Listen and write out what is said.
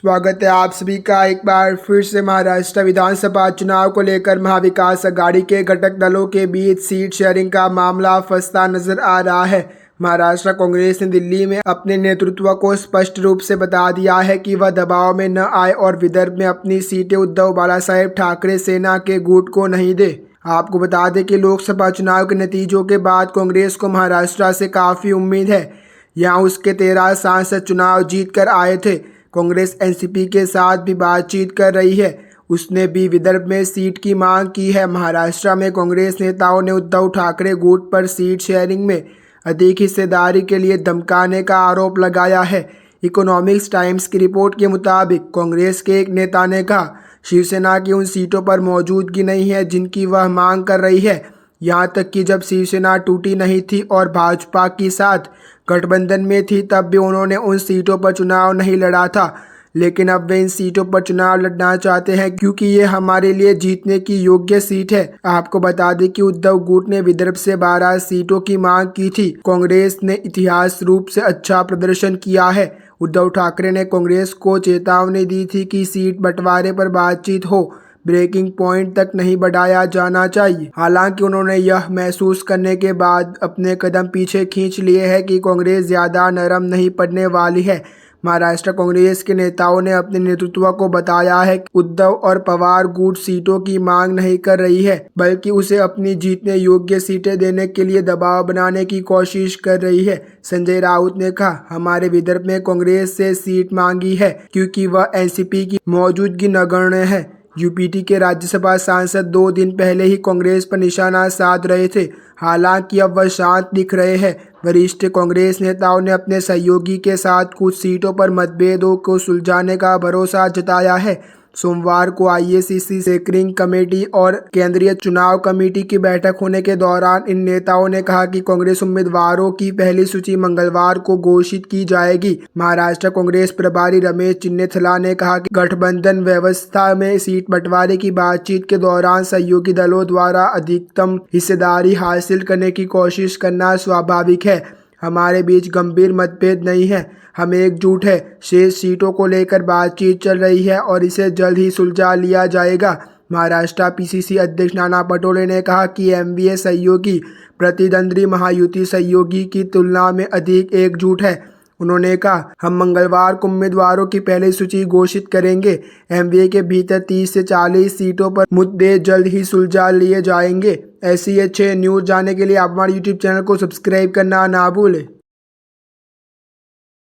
स्वागत है आप सभी का एक बार फिर से महाराष्ट्र विधानसभा चुनाव को लेकर महाविकास अघाड़ी के घटक दलों के बीच सीट शेयरिंग का मामला फंसता नजर आ रहा है। महाराष्ट्र कांग्रेस ने दिल्ली में अपने नेतृत्व को स्पष्ट रूप से बता दिया है कि वह दबाव में न आए और विदर्भ में अपनी सीटें उद्धव बालासाहेब ठाकरे सेना के गुट को नहीं दे। आपको बता दें कि लोकसभा चुनाव के नतीजों के बाद कांग्रेस को महाराष्ट्र से काफ़ी उम्मीद है। यहाँ उसके 13 सांसद चुनाव जीत कर आए थे। कांग्रेस एनसीपी के साथ भी बातचीत कर रही है। उसने भी विदर्भ में सीट की मांग की है। महाराष्ट्र में कांग्रेस नेताओं ने उद्धव ठाकरे गुट पर सीट शेयरिंग में अधिक हिस्सेदारी के लिए धमकाने का आरोप लगाया है। इकोनॉमिक्स टाइम्स की रिपोर्ट के मुताबिक कांग्रेस के एक नेता ने कहा, शिवसेना की उन सीटों पर मौजूदगी नहीं है जिनकी वह मांग कर रही है। यहाँ तक कि जब शिवसेना टूटी नहीं थी और भाजपा के साथ गठबंधन में थी तब भी उन्होंने उन सीटों पर चुनाव नहीं लड़ा था, लेकिन अब वे इन सीटों पर चुनाव लड़ना चाहते हैं क्योंकि ये हमारे लिए जीतने की योग्य सीट है। आपको बता दें कि उद्धव गुट ने विदर्भ से 12 सीटों की मांग की थी। कांग्रेस ने इतिहास रूप से अच्छा प्रदर्शन किया है। उद्धव ठाकरे ने कांग्रेस को चेतावनी दी थी कि सीट बंटवारे पर बातचीत हो, ब्रेकिंग पॉइंट तक नहीं बढ़ाया जाना चाहिए। हालांकि उन्होंने यह महसूस करने के बाद अपने कदम पीछे खींच लिए हैं कि कांग्रेस ज़्यादा नरम नहीं पड़ने वाली है। महाराष्ट्र कांग्रेस के नेताओं ने अपने नेतृत्व को बताया है कि उद्धव और पवार गुट सीटों की मांग नहीं कर रही है, बल्कि उसे अपनी जीतने योग्य सीटें देने के लिए दबाव बनाने की कोशिश कर रही है। संजय राउत ने कहा, हमारे विदर्भ में कांग्रेस से सीट मांगी है क्योंकि वह एनसीपी की मौजूदगी नगण्य है। यूपीटी के राज्यसभा सांसद 2 दिन पहले ही कांग्रेस पर निशाना साध रहे थे। हालांकि अब वह शांत दिख रहे हैं। वरिष्ठ कांग्रेस नेताओं ने अपने सहयोगी के साथ कुछ सीटों पर मतभेदों को सुलझाने का भरोसा जताया है। सोमवार को आईएसीसी स्क्रीनिंग कमेटी और केंद्रीय चुनाव कमेटी की बैठक होने के दौरान इन नेताओं ने कहा कि कांग्रेस उम्मीदवारों की पहली सूची मंगलवार को घोषित की जाएगी। महाराष्ट्र कांग्रेस प्रभारी रमेश चिन्नेथला ने कहा कि गठबंधन व्यवस्था में सीट बंटवारे की बातचीत के दौरान सहयोगी दलों द्वारा अधिकतम हिस्सेदारी हासिल करने की कोशिश करना स्वाभाविक है। हमारे बीच गंभीर मतभेद नहीं है, हम एकजुट है। शेष सीटों को लेकर बातचीत चल रही है और इसे जल्द ही सुलझा लिया जाएगा। महाराष्ट्र पीसीसी अध्यक्ष नाना पटोले ने कहा कि एमवीए सहयोगी प्रतिद्वंदी महायुति सहयोगी की तुलना में अधिक एकजुट है। उन्होंने कहा, हम मंगलवार को उम्मीदवारों की पहली सूची घोषित करेंगे। एमवीए के भीतर 30 से 40 सीटों पर मुद्दे जल्द ही सुलझा लिए जाएंगे। ऐसी अच्छे न्यूज़ जानने के लिए आप हमारे यूट्यूब चैनल को सब्सक्राइब करना ना भूलें।